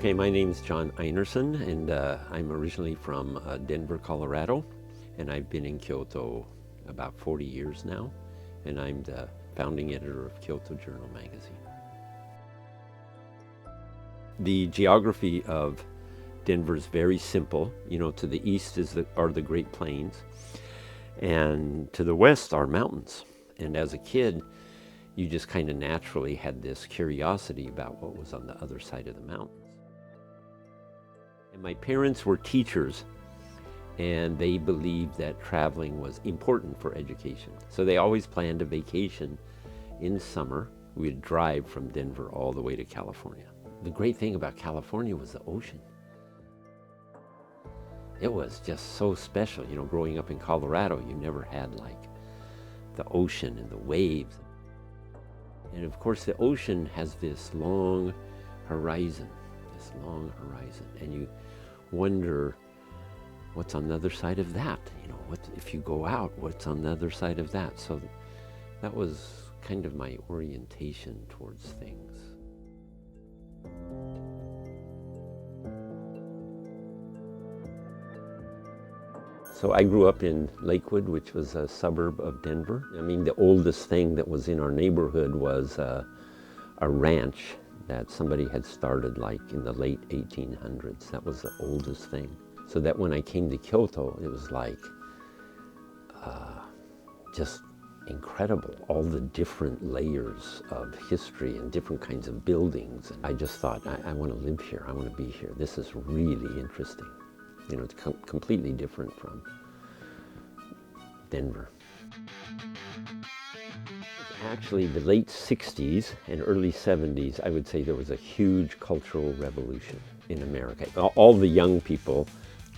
Okay, my name's John Einarsen, and I'm originally from Denver, Colorado, and I've been in Kyoto about 40 years now, and I'm the founding editor of Kyoto Journal magazine. The geography of Denver is very simple. You know, to the east are the Great Plains, and to the west are mountains. And as a kid, you just kind of naturally had this curiosity about what was on the other side of the mountains. And my parents were teachers, and they believed that traveling was important for education. So they always planned a vacation in summer. We'd drive from Denver all the way to California. The great thing about California was the ocean. It was just so special. You know, growing up in Colorado, you never had like the ocean and the waves. And of course, the ocean has this long horizon, and you wonder what's on the other side of that. You know, what if you go out, what's on the other side of that? So that was kind of my orientation towards things. So I grew up in Lakewood, which was a suburb of Denver. I mean, the oldest thing that was in our neighborhood was a ranch that somebody had started like in the late 1800s. That was the oldest thing. So that when I came to Kyoto, it was like just incredible, all the different layers of history and different kinds of buildings. And I just thought, I want to live here, I want to be here. This is really interesting. You know, it's completely different from Denver. Actually, the late 60s and early 70s, I would say there was a huge cultural revolution in America. All the young people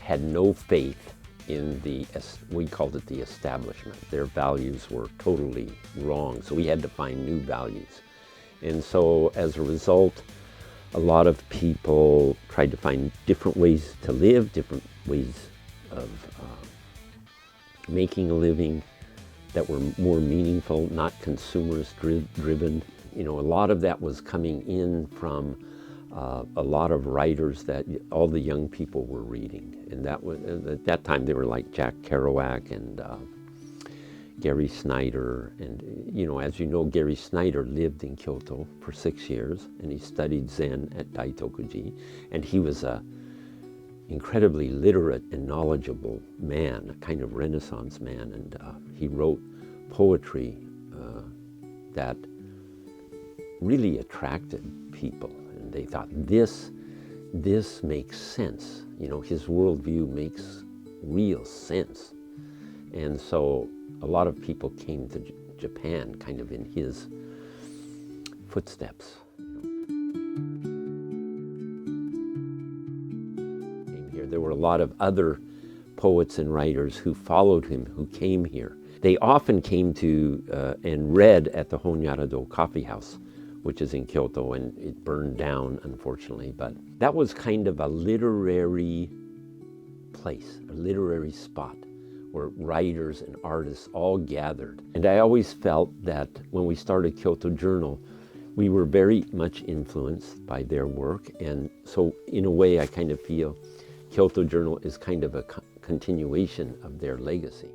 had no faith in we called it the establishment. Their values were totally wrong, so we had to find new values. And so as a result, a lot of people tried to find different ways to live, different ways of making a living that were more meaningful, not consumerist-driven. You know, a lot of that was coming in from a lot of writers that all the young people were reading. And that was, at that time, they were like Jack Kerouac and Gary Snyder. And, you know, as you know, Gary Snyder lived in Kyoto for 6 years, and he studied Zen at Daitokuji. And he was a incredibly literate and knowledgeable man, a kind of Renaissance man. And he wrote poetry that really attracted people. And they thought, this makes sense. You know, his worldview makes real sense. And so a lot of people came to Japan kind of in his footsteps. Came here. There were a lot of other poets and writers who followed him, who came here. They often came to and read at the Honyarado Coffee House, which is in Kyoto, and it burned down, unfortunately. But that was kind of a literary place, a literary spot, where writers and artists all gathered. And I always felt that when we started Kyoto Journal, we were very much influenced by their work. And so in a way, I kind of feel Kyoto Journal is kind of a continuation of their legacy.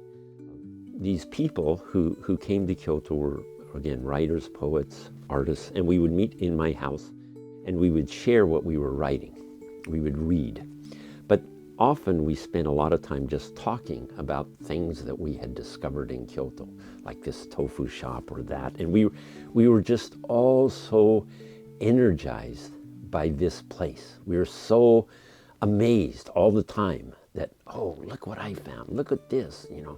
These people who came to Kyoto were, again, writers, poets, artists, and we would meet in my house and we would share what we were writing. We would read. But often we spent a lot of time just talking about things that we had discovered in Kyoto, like this tofu shop or that. And we were just all so energized by this place. We were so amazed all the time that, oh, look what I found, look at this, you know.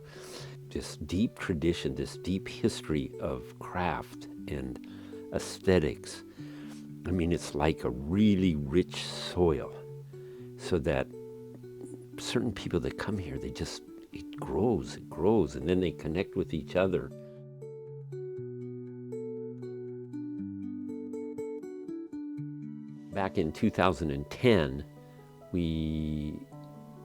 This deep tradition, this deep history of craft and aesthetics. I mean, it's like a really rich soil, so that certain people that come here, it grows, and then they connect with each other. Back in 2010, we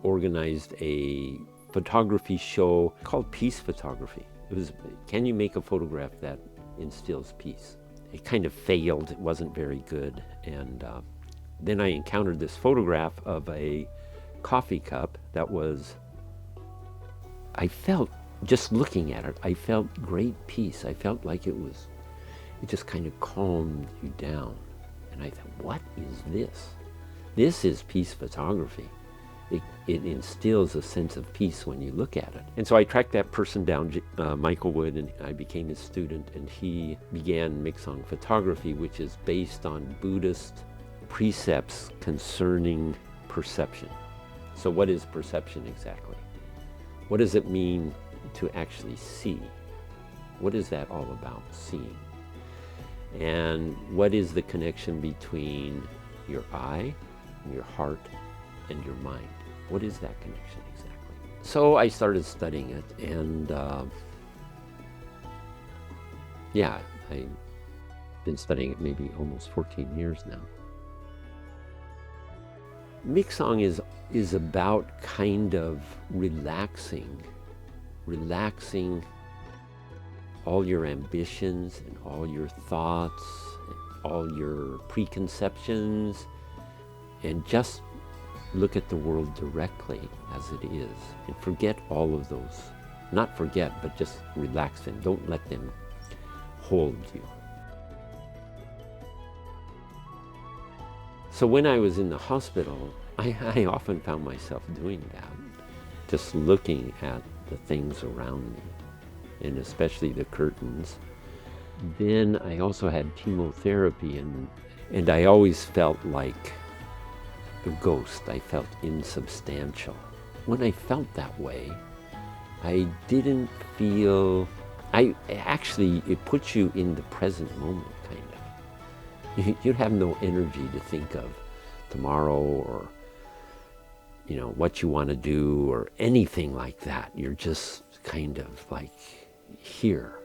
organized a photography show called Peace Photography. It was, can you make a photograph that instills peace? It kind of failed, it wasn't very good, and then I encountered this photograph of a coffee cup that was, I felt, just looking at it, I felt great peace. I felt like it just kind of calmed you down. And I thought, what is this? This is peace photography. It instills a sense of peace when you look at it. And so I tracked that person down, Michael Wood, and I became his student, and he began Miksang photography, which is based on Buddhist precepts concerning perception. So what is perception exactly? What does it mean to actually see? What is that all about, seeing? And what is the connection between your eye, your heart, and your mind? What is that connection exactly? So I started studying it, and yeah, I've been studying it maybe almost 14 years now. Miksang is about kind of relaxing all your ambitions and all your thoughts and all your preconceptions, and just look at the world directly as it is and forget all of those. Not forget, but just relax them. Don't let them hold you. So when I was in the hospital, I often found myself doing that, just looking at the things around me, and especially the curtains. Then I also had chemotherapy, and I always felt like a ghost. I felt insubstantial. When I felt that way, I didn't feel, it puts you in the present moment, kind of. You have no energy to think of tomorrow or, what you want to do or anything like that. You're just kind of like here.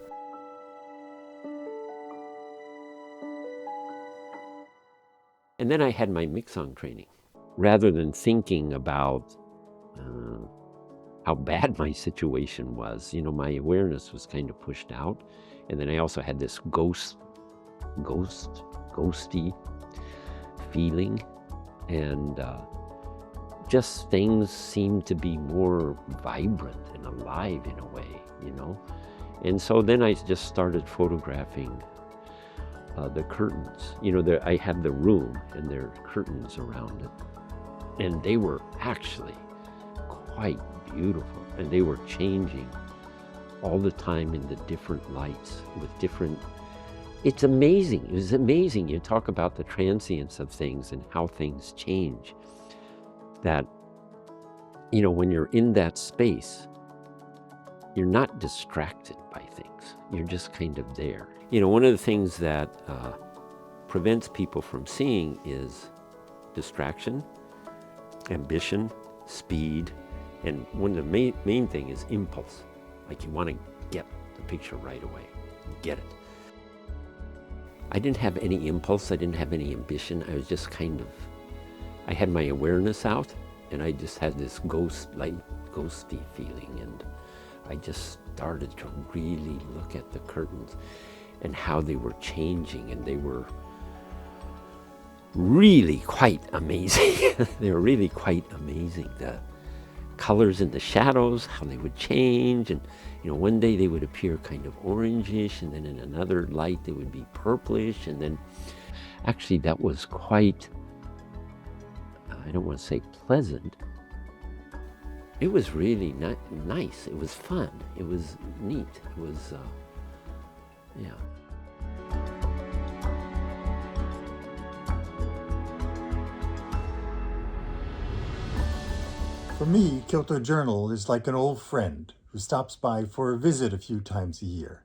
And then I had my Miksang training. Rather than thinking about how bad my situation was, my awareness was kind of pushed out. And then I also had this ghosty feeling, and just things seemed to be more vibrant and alive in a way, And so then I just started photographing the curtains. I had the room and there are curtains around it, and they were actually quite beautiful, and they were changing all the time in the different lights with different. It's amazing. It was amazing. You talk about the transience of things and how things change. That, when you're in that space, you're not distracted by things. You're just kind of there. One of the things that prevents people from seeing is distraction, ambition, speed, and one of the main thing is impulse. Like you want to get the picture right away, get it. I didn't have any impulse, I didn't have any ambition. I was just I had my awareness out, and I just had this ghosty feeling, and I just started to really look at the curtains and how they were changing, and they were really quite amazing. They were really quite amazing. The colors and the shadows, how they would change, and one day they would appear kind of orangish, and then in another light they would be purplish, and then actually that was quite, I don't want to say pleasant. It was really nice. It was fun. It was neat. It was, yeah. For me, Kyoto Journal is like an old friend who stops by for a visit a few times a year.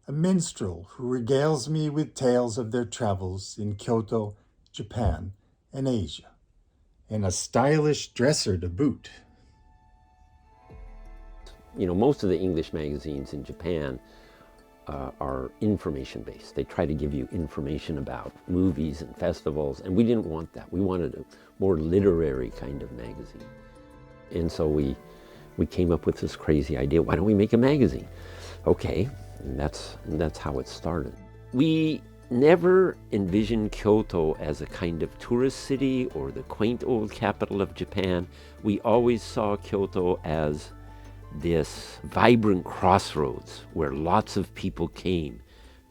A minstrel who regales me with tales of their travels in Kyoto, Japan, and Asia. And a stylish dresser to boot. Most of the English magazines in Japan are information-based. They try to give you information about movies and festivals, and we didn't want that. We wanted a more literary kind of magazine. And so we came up with this crazy idea, why don't we make a magazine? Okay, and that's how it started. We never envisioned Kyoto as a kind of tourist city or the quaint old capital of Japan. We always saw Kyoto as this vibrant crossroads where lots of people came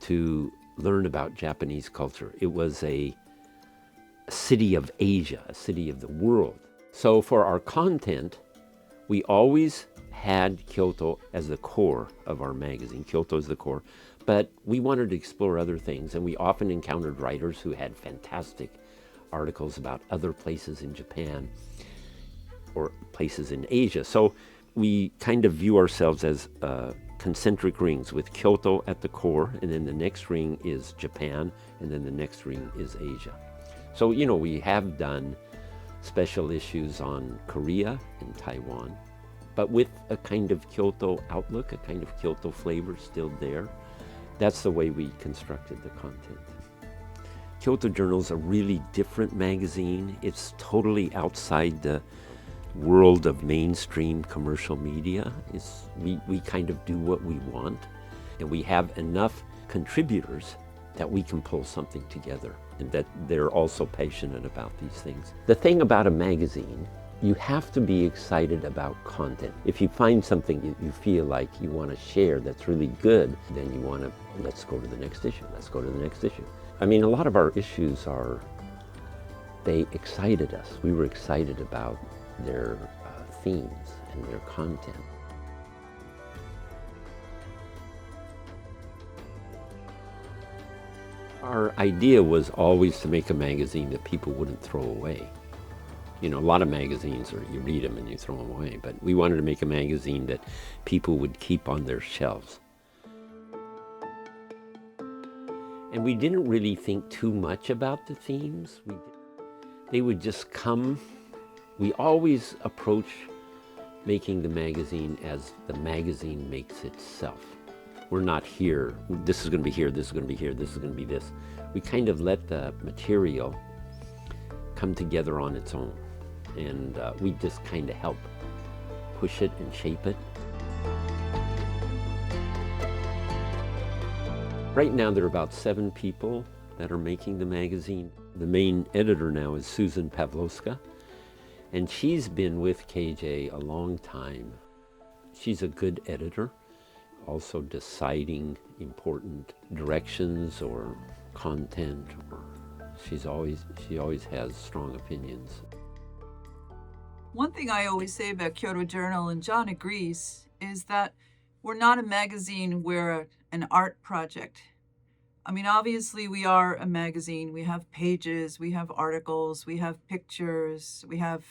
to learn about Japanese culture. It was a city of Asia, a city of the world. So for our content, we always had Kyoto as the core of our magazine. Kyoto is the core, but we wanted to explore other things, and we often encountered writers who had fantastic articles about other places in Japan or places in Asia. So we kind of view ourselves as concentric rings with Kyoto at the core, and then the next ring is Japan, and then the next ring is Asia. So, you know, we have done special issues on Korea and Taiwan, but with a kind of Kyoto outlook, a kind of Kyoto flavor still there. That's the way we constructed the content. Kyoto Journal is a really different magazine. It's totally outside the world of mainstream commercial media. We kind of do what we want, and we have enough contributors that we can pull something together, and that they're also passionate about these things. The thing about a magazine, you have to be excited about content. If you find something you feel like you want to share that's really good, then you want to, let's go to the next issue, let's go to the next issue. I mean, a lot of our issues they excited us. We were excited about their themes and their content. Our idea was always to make a magazine that people wouldn't throw away. You know, a lot of magazines are you read them and you throw them away, but we wanted to make a magazine that people would keep on their shelves. And we didn't really think too much about the themes. They would just come. We always approach making the magazine as the magazine makes itself. We're not here, this is going to be here, this is going to be here, this is going to be this. We kind of let the material come together on its own, and we just kind of help push it and shape it. Right now there are about 7 people that are making the magazine. The main editor now is Susan Pavlovska, and she's been with KJ a long time. She's a good editor, also deciding important directions or content, or she always has strong opinions. One thing I always say about Kyoto Journal, and John agrees, is that we're not a magazine, we're an art project. I mean, obviously we are a magazine. We have pages, we have articles, we have pictures, we have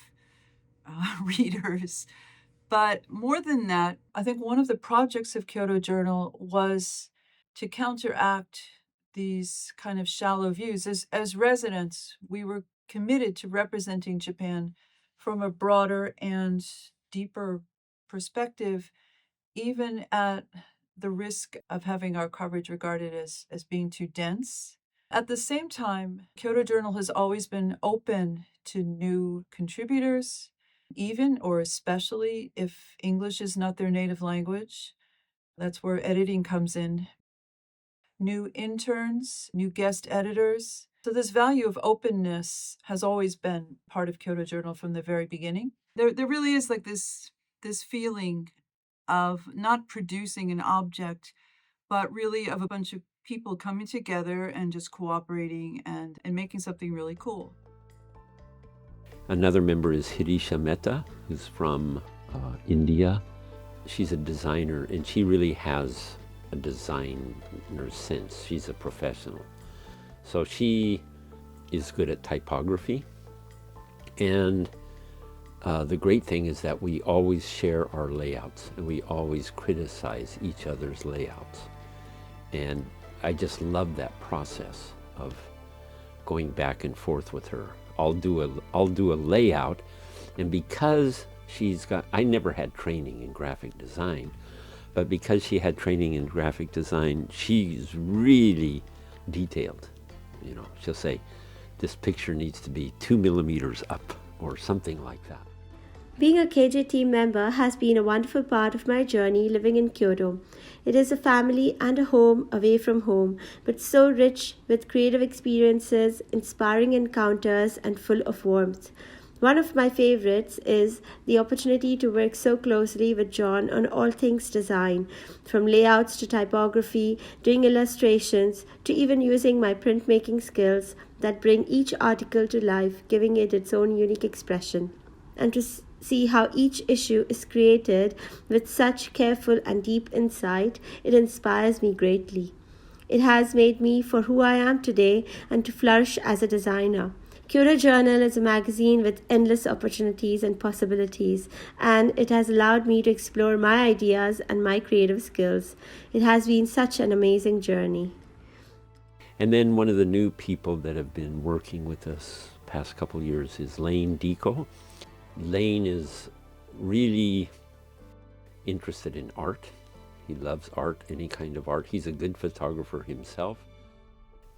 readers. But more than that, I think one of the projects of Kyoto Journal was to counteract these kind of shallow views. As residents, we were committed to representing Japan from a broader and deeper perspective, even at the risk of having our coverage regarded as being too dense. At the same time, Kyoto Journal has always been open to new contributors, even or especially if English is not their native language. That's where editing comes in. New interns, new guest editors. So this value of openness has always been part of Kyoto Journal from the very beginning. There really is like this feeling of not producing an object, but really of a bunch of people coming together and just cooperating and making something really cool. Another member is Hirisha Mehta, who's from India. She's a designer, and she really has a designer's sense. She's a professional. So she is good at typography. And the great thing is that we always share our layouts, and we always criticize each other's layouts. And I just love that process of going back and forth with her. I'll do a layout, and because I never had training in graphic design, but because she had training in graphic design, she's really detailed. You know, she'll say, this picture needs to be 2 millimeters up, or something like that. Being a KJ team member has been a wonderful part of my journey living in Kyoto. It is a family and a home away from home, but so rich with creative experiences, inspiring encounters, and full of warmth. One of my favorites is the opportunity to work so closely with John on all things design, from layouts to typography, doing illustrations, to even using my printmaking skills that bring each article to life, giving it its own unique expression. And to see how each issue is created with such careful and deep insight, it inspires me greatly. It has made me for who I am today and to flourish as a designer. Kyoto Journal is a magazine with endless opportunities and possibilities, and it has allowed me to explore my ideas and my creative skills. It has been such an amazing journey. And then one of the new people that have been working with us past couple years is Lane Deco. Lane is really interested in art. He loves art, any kind of art. He's a good photographer himself.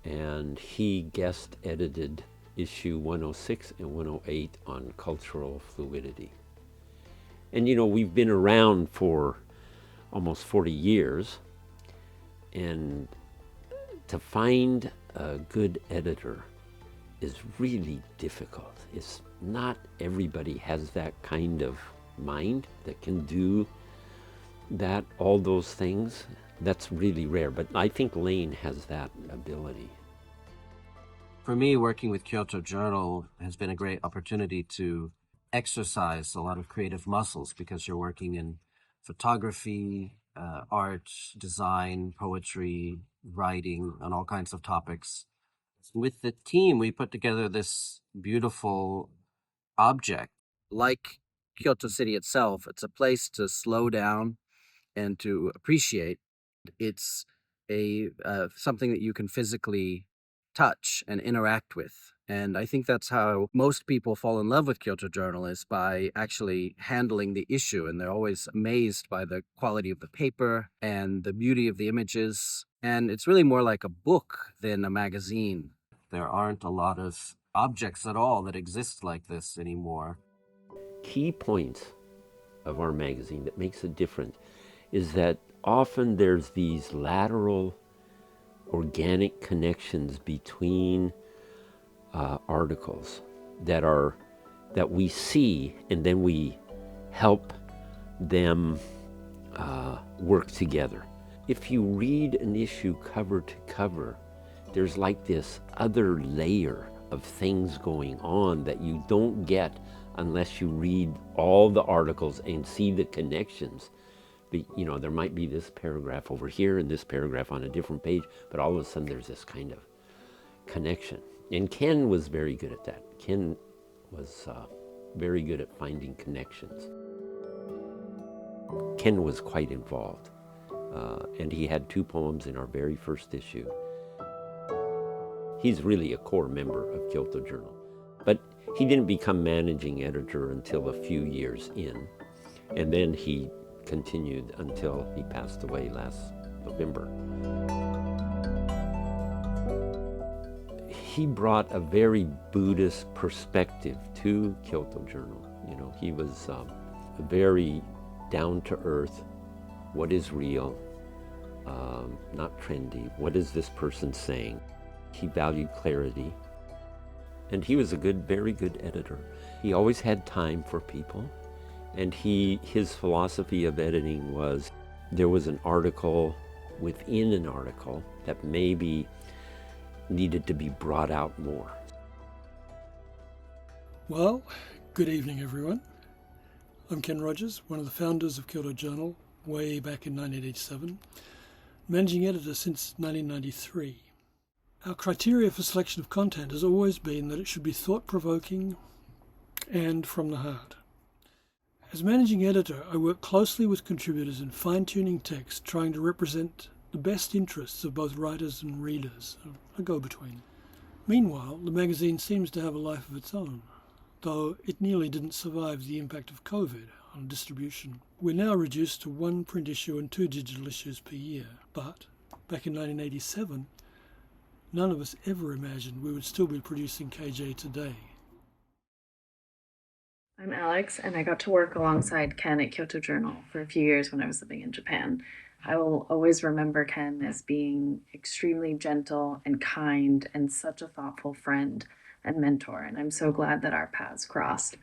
And he guest edited issue 106 and 108 on cultural fluidity. And you know, we've been around for almost 40 years, and to find a good editor is really difficult. It's not everybody has that kind of mind that can do that, all those things. That's really rare, but I think Lane has that ability. For me, working with Kyoto Journal has been a great opportunity to exercise a lot of creative muscles, because you're working in photography, art, design, poetry, writing, on all kinds of topics. With the team, we put together this beautiful object. Like Kyoto City itself, it's a place to slow down and to appreciate. It's a something that you can physically touch and interact with. And I think that's how most people fall in love with Kyoto Journal, is by actually handling the issue. And they're always amazed by the quality of the paper and the beauty of the images. And it's really more like a book than a magazine. There aren't a lot of objects at all that exist like this anymore. Key points of our magazine that makes it different is that often there's these lateral organic connections between articles that we see, and then we help them work together. If you read an issue cover to cover, there's like this other layer of things going on that you don't get unless you read all the articles and see the connections. You know, there might be this paragraph over here and this paragraph on a different page, but all of a sudden there's this kind of connection. And Ken was very good at that. Ken was very good at finding connections. Ken was quite involved, and he had 2 poems in our very first issue. He's really a core member of Kyoto Journal, but he didn't become managing editor until a few years in, and then he continued until he passed away last November. He brought a very Buddhist perspective to Kyoto Journal. You know, he was very down to earth. What is real? Not trendy. What is this person saying? He valued clarity. And he was a very good editor. He always had time for people. And his philosophy of editing was, there was an article within an article that maybe needed to be brought out more. Well, good evening, everyone. I'm Ken Rodgers, one of the founders of Kyoto Journal, way back in 1987, managing editor since 1993. Our criteria for selection of content has always been that it should be thought-provoking and from the heart. As managing editor, I work closely with contributors in fine-tuning text, trying to represent the best interests of both writers and readers, a go-between. Meanwhile, the magazine seems to have a life of its own, though it nearly didn't survive the impact of COVID on distribution. We're now reduced to 1 print issue and 2 digital issues per year, but back in 1987, none of us ever imagined we would still be producing KJ today. I'm Alex, and I got to work alongside Ken at Kyoto Journal for a few years when I was living in Japan. I will always remember Ken as being extremely gentle and kind and such a thoughtful friend and mentor, and I'm so glad that our paths crossed.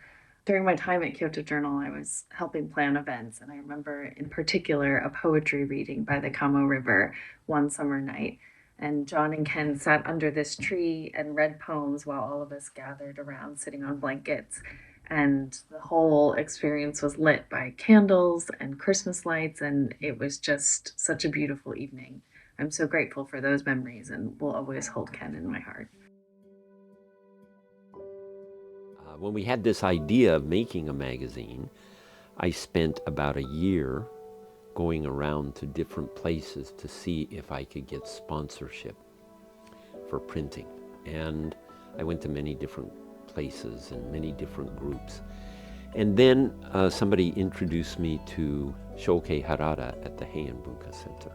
During my time at Kyoto Journal, I was helping plan events, and I remember in particular a poetry reading by the Kamo River one summer night. And John and Ken sat under this tree and read poems while all of us gathered around sitting on blankets. And the whole experience was lit by candles and Christmas lights, and it was just such a beautiful evening. I'm so grateful for those memories and will always hold Ken in my heart. When we had this idea of making a magazine, I spent about a year going around to different places to see if I could get sponsorship for printing. And I went to many different places and many different groups. And then somebody introduced me to Shokei Harada at the Heian Bunka Center.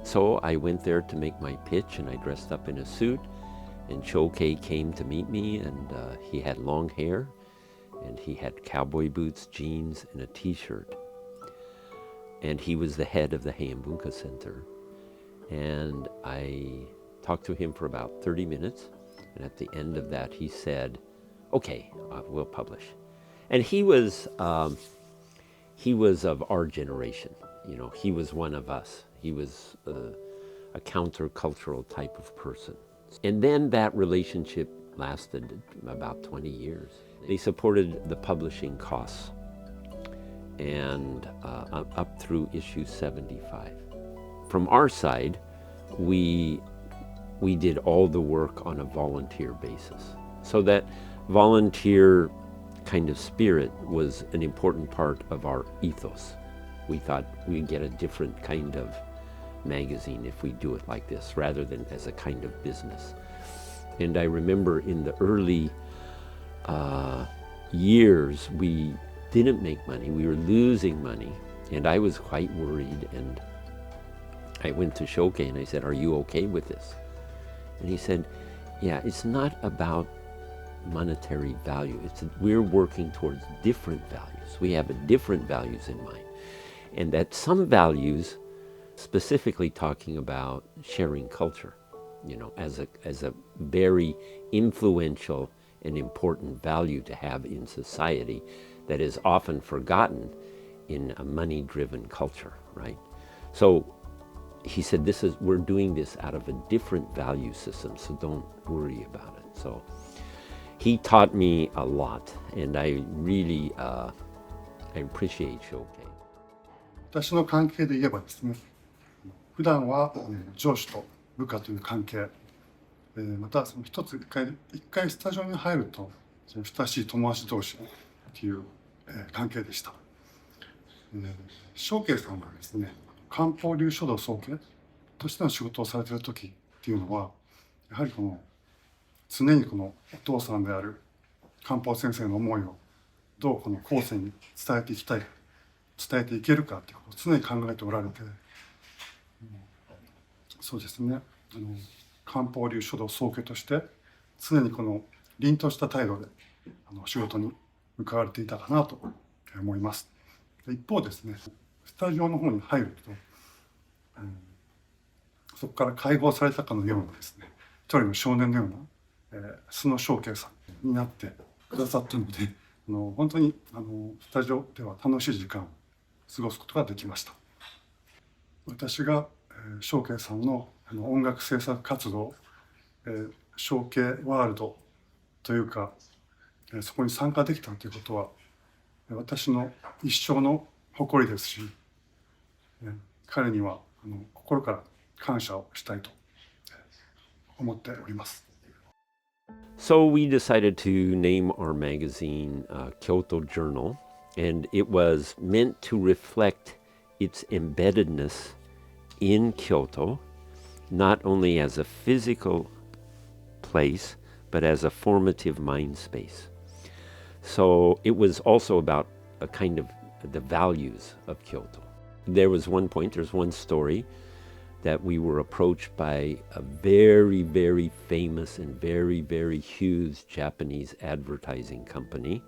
So I went there to make my pitch, and I dressed up in a suit, and Shokei came to meet me, and he had long hair, and he had cowboy boots, jeans, and a t-shirt. And he was the head of the Heian Bunka Center. And I talked to him for about 30 minutes, and at the end of that he said, okay, we'll publish. And he was of our generation. You know, he was one of us. He was a countercultural type of person. And then that relationship lasted about 20 years. They supported the publishing costs and up through issue 75. From our side, we did all the work on a volunteer basis. So that volunteer kind of spirit was an important part of our ethos. We thought we'd get a different kind of magazine if we do it like this, rather than as a kind of business. And I remember in the early years, we didn't make money. We were losing money, and I was quite worried. And I went to Shokei and I said, are you okay with this? And he said, yeah, it's not about monetary value. We're working towards different values. We have different values in mind. And that some values, specifically talking about sharing culture, you know, as a very influential and important value to have in society that is often forgotten in a money-driven culture, right? So he said, we're doing this out of a different value system, so don't worry about it. So he taught me a lot, and I really I appreciate Shokei. 私の関係で言えばですね、普段は上司と部下という関係、またその一回スタジオに入ると親しい友達同士という関係でした。Shokeiさんがですね、漢方流書道宗家としての仕事をされている時っていうのは、やはり常にお父さんである漢方先生の思いをどう後世に伝えていけるかということを常に考えておられて、そうですね、漢方流書道宗家として常に凛とした態度で仕事に向かわれていたかなと思います。一方ですね、スタジオの方に入ると、そこから解放されたかのようなですね、一人の少年のような、素のShokeiさんになってくださったので、本当にスタジオでは楽しい時間を過ごすことができました。私がShokeiさんの音楽制作活動、Shokeiワールドというか、そこに参加できたということは私の一生の誇りですし、彼には心から感謝をしたいと思っております。So we decided to name our magazine Kyoto Journal, and it was meant to reflect its embeddedness in Kyoto, not only as a physical place, but as a formative mind space. So it was also about a kind of the values of Kyoto. There's one story that we were approached by a very, very famous and very, very huge Japanese advertising company.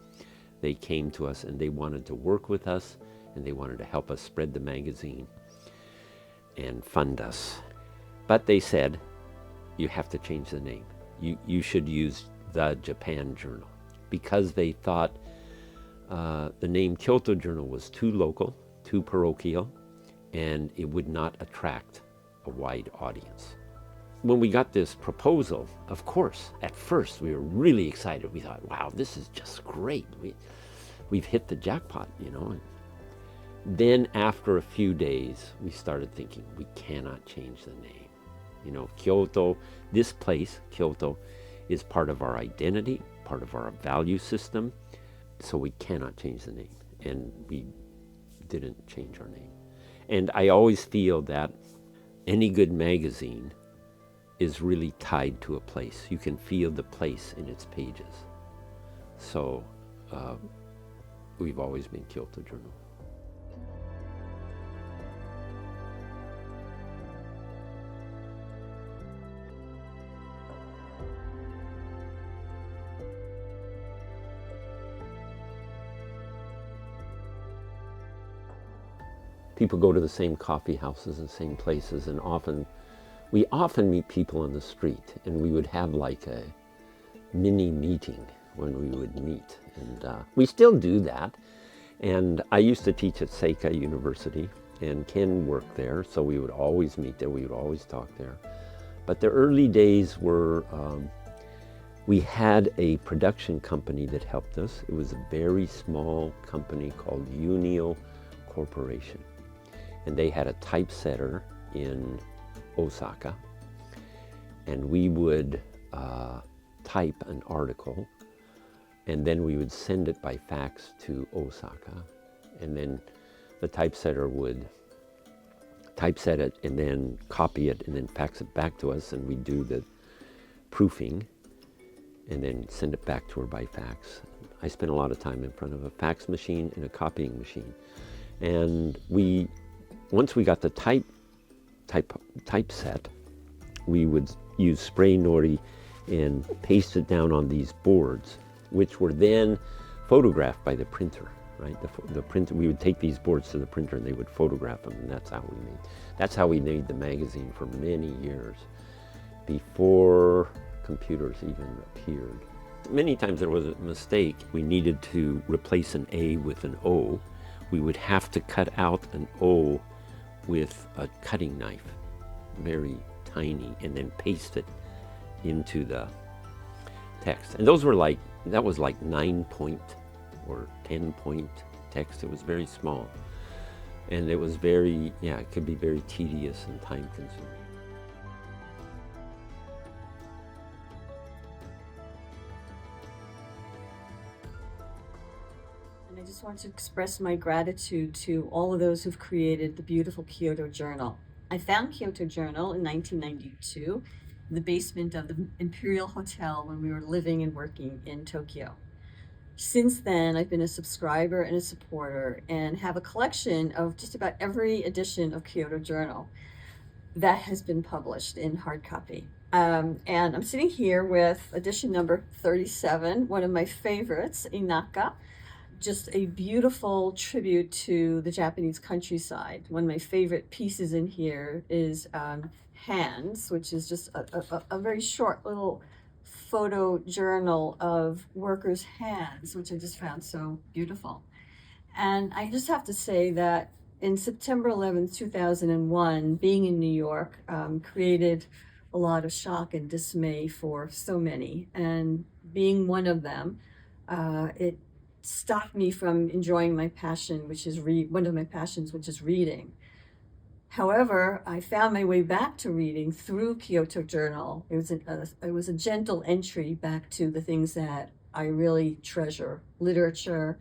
They came to us and they wanted to work with us and they wanted to help us spread the magazine and fund us. But they said, you have to change the name. You should use the Japan Journal, because they thought the name Kyoto Journal was too local, too parochial, and it would not attract a wide audience. When we got this proposal, of course, at first we were really excited. We thought, wow, this is just great. We've hit the jackpot, you know. Then after a few days, we started thinking, we cannot change the name. You know, Kyoto, this place, Kyoto, is part of our identity, part of our value system, so we cannot change the name. And we didn't change our name. And I always feel that any good magazine is really tied to a place. You can feel the place in its pages. So we've always been Kyoto Journal. People go to the same coffee houses and same places, and we often meet people on the street, and we would have like a mini meeting when we would meet. And we still do that. And I used to teach at Seika University, and Ken worked there, so we would always meet there, we would always talk there. But the early days were, we had a production company that helped us. It was a very small company called Unio Corporation. And they had a typesetter in Osaka. And we would type an article, and then we would send it by fax to Osaka. And then the typesetter would typeset it and then copy it and then fax it back to us, and we'd do the proofing and then send it back to her by fax. I spent a lot of time in front of a fax machine and a copying machine. And once we got the typeset, we would use spray nori and paste it down on these boards, which were then photographed by the printer, right? The printer, we would take these boards to the printer and they would photograph them, and that's how we made the magazine for many years, before computers even appeared. Many times there was a mistake. We needed to replace an A with an O. We would have to cut out an O with a cutting knife, very tiny, and then paste it into the text. And that was like 9-point or 10-point text. It was very small. And it was it could be very tedious and time consuming. I just want to express my gratitude to all of those who've created the beautiful Kyoto Journal. I found Kyoto Journal in 1992 in the basement of the Imperial Hotel when we were living and working in Tokyo. Since then, I've been a subscriber and a supporter and have a collection of just about every edition of Kyoto Journal that has been published in hard copy. And I'm sitting here with edition number 37, one of my favorites, Inaka. Just a beautiful tribute to the Japanese countryside. One of my favorite pieces in here is Hands, which is just a very short little photo journal of workers' hands, which I just found so beautiful. And I just have to say that in September 11th, 2001, being in New York created a lot of shock and dismay for so many. And being one of them, it stopped me from enjoying my passion, which is one of my passions, which is reading. However, I found my way back to reading through Kyoto Journal. It was a gentle entry back to the things that I really treasure: literature,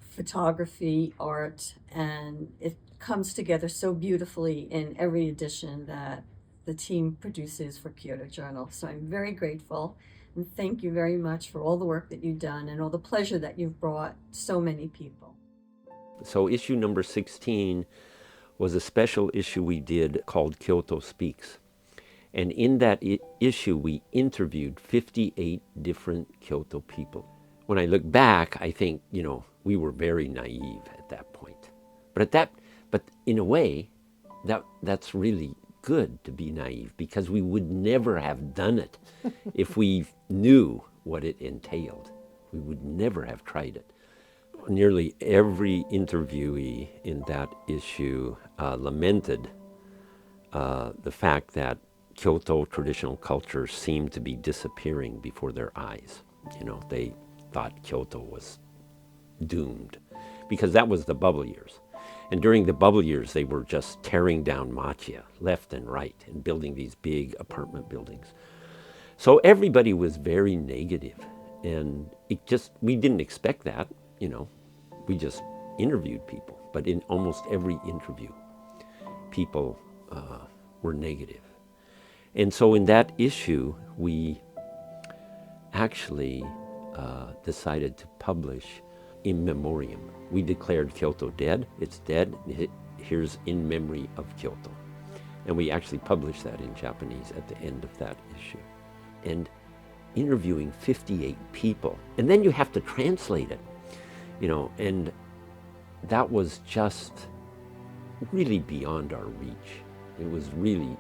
photography, art, and it comes together so beautifully in every edition that the team produces for Kyoto Journal. So I'm very grateful. And thank you very much for all the work that you've done and all the pleasure that you've brought so many people. So issue number 16 was a special issue we did called Kyoto Speaks. And in that issue, we interviewed 58 different Kyoto people. When I look back, I think, we were very naive at that point. But in a way, that's really good to be naive, because we would never have done it if we knew what it entailed. We would never have tried it. Nearly every interviewee in that issue lamented the fact that Kyoto traditional culture seemed to be disappearing before their eyes. They thought Kyoto was doomed, because that was the bubble years. And during the bubble years, they were just tearing down machiya left and right and building these big apartment buildings. So everybody was very negative, and we didn't expect that, We just interviewed people, but in almost every interview, people were negative. And so in that issue, we actually decided to publish in memoriam. We declared Kyoto dead. It's dead. Here's in memory of Kyoto. And we actually published that in Japanese at the end of that issue. And interviewing 58 people. And then you have to translate it, and that was just really beyond our reach. It was really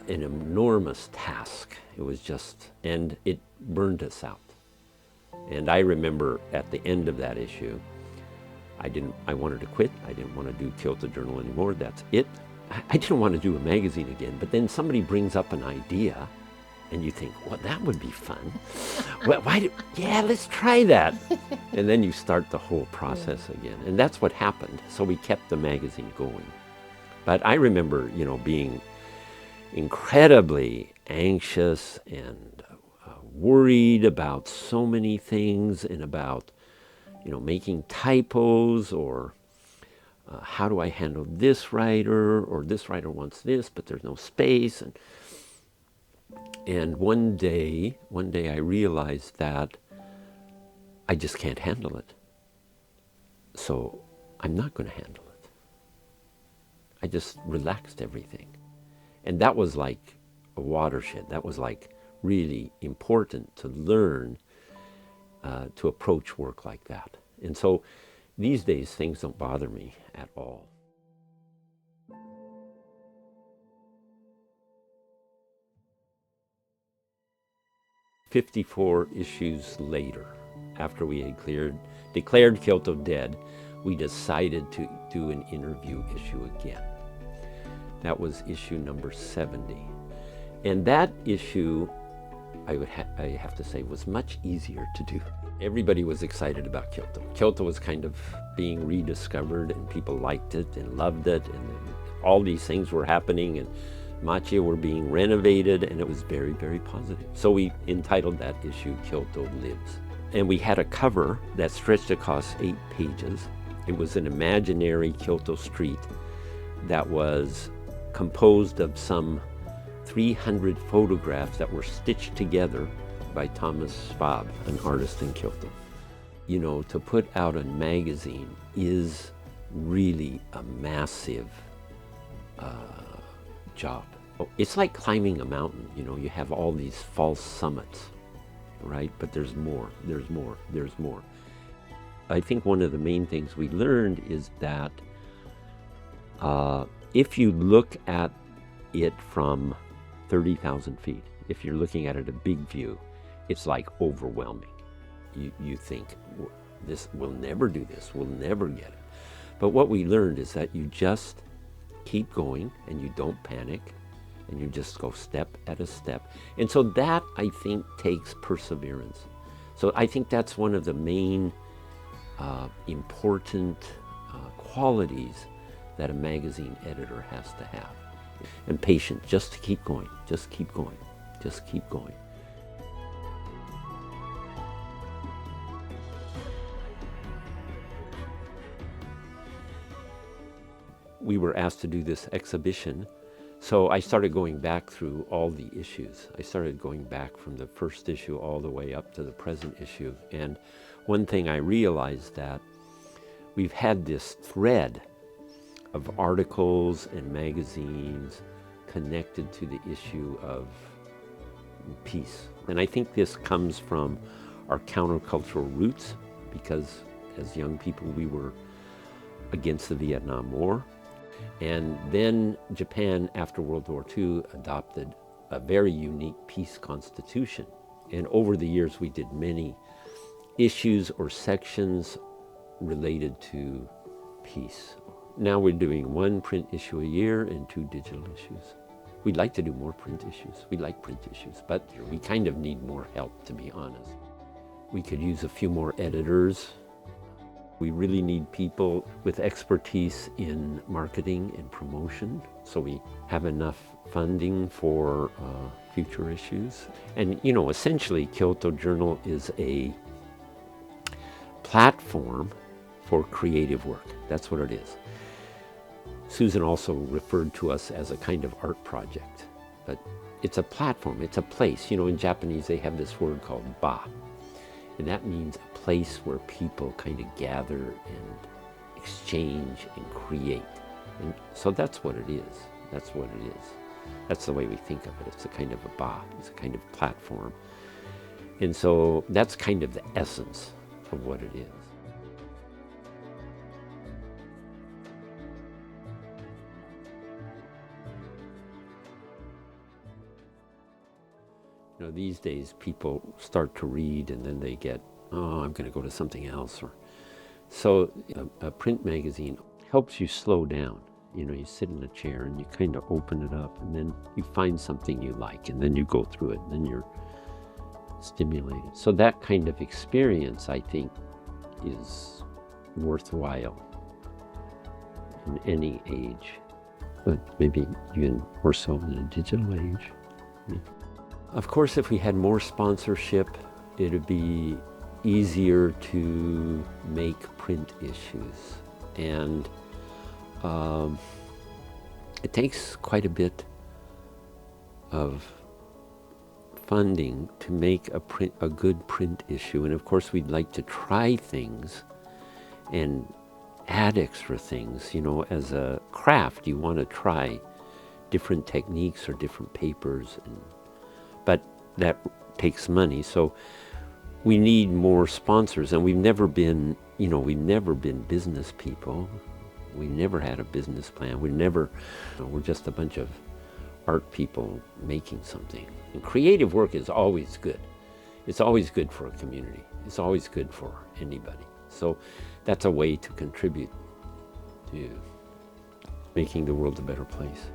an enormous task. It was just, and it burned us out. And I remember at the end of that issue, I wanted to quit. I didn't want to do Kyoto Journal anymore. That's it. I didn't want to do a magazine again. But then somebody brings up an idea, and you think, well, that would be fun. Well, let's try that. And then you start the whole process again. And that's what happened. So we kept the magazine going. But I remember, being incredibly anxious and worried about so many things, and about, making typos, or how do I handle this writer, or this writer wants this, but there's no space. And one day I realized that I just can't handle it. So I'm not going to handle it. I just relaxed everything. And that was like a watershed. That was like really important to learn to approach work like that. And so these days, things don't bother me at all. "54 issues later, after we had declared Kyoto dead, we decided to do an interview issue again. That was issue number 70. And that issue, I have to say, was much easier to do. Everybody was excited about Kyoto. Kyoto was kind of being rediscovered, and people liked it and loved it, and all these things were happening, and machiya were being renovated, and it was very, very positive. So we entitled that issue Kyoto Lives. And we had a cover that stretched across 8 pages. It was an imaginary Kyoto street that was composed of some 300 photographs that were stitched together by Thomas Schwab, an artist in Kyoto. To put out a magazine is really a massive job. It's like climbing a mountain. You have all these false summits, right? But there's more. I think one of the main things we learned is that if you look at it from 30,000 feet, if you're looking at it a big view, it's like overwhelming. You think, we'll never do this, we'll never get it. But what we learned is that you just keep going, and you don't panic, and you just go step at a step. And so that, I think, takes perseverance. So I think that's one of the main important qualities that a magazine editor has to have. And patience, just to keep going, just keep going, just keep going. We were asked to do this exhibition, so I started going back through all the issues. I started going back from the first issue all the way up to the present issue. And one thing I realized that we've had this thread of articles and magazines connected to the issue of peace. And I think this comes from our countercultural roots, because as young people we were against the Vietnam War. And then Japan, after World War II, adopted a very unique peace constitution. And over the years we did many issues or sections related to peace. Now we're doing 1 print issue a year and 2 digital issues. We'd like to do more print issues. We like print issues, but we kind of need more help, to be honest. We could use a few more editors. We really need people with expertise in marketing and promotion, so we have enough funding for future issues. And essentially Kyoto Journal is a platform for creative work. That's what it is. Susan also referred to us as a kind of art project, but it's a platform, it's a place. In Japanese they have this word called ba, and that means a place where people kind of gather and exchange and create. And so that's what it is. That's what it is. That's the way we think of it. It's a kind of a ba, it's a kind of platform. And so that's kind of the essence of what it is. These days people start to read and then they get, oh, I'm going to go to something else. So a print magazine helps you slow down. You sit in a chair and you kind of open it up and then you find something you like and then you go through it and then you're stimulated. So that kind of experience, I think, is worthwhile in any age, but maybe even more so in a digital age. Yeah. Of course, if we had more sponsorship, it would be easier to make print issues. And it takes quite a bit of funding to make a good print issue. And of course, we'd like to try things and add extra things. As a craft, you want to try different techniques or different papers, but that takes money. So we need more sponsors, and we've never been business people. We never had a business plan. We're just a bunch of art people making something. And creative work is always good. It's always good for a community. It's always good for anybody. So that's a way to contribute to making the world a better place.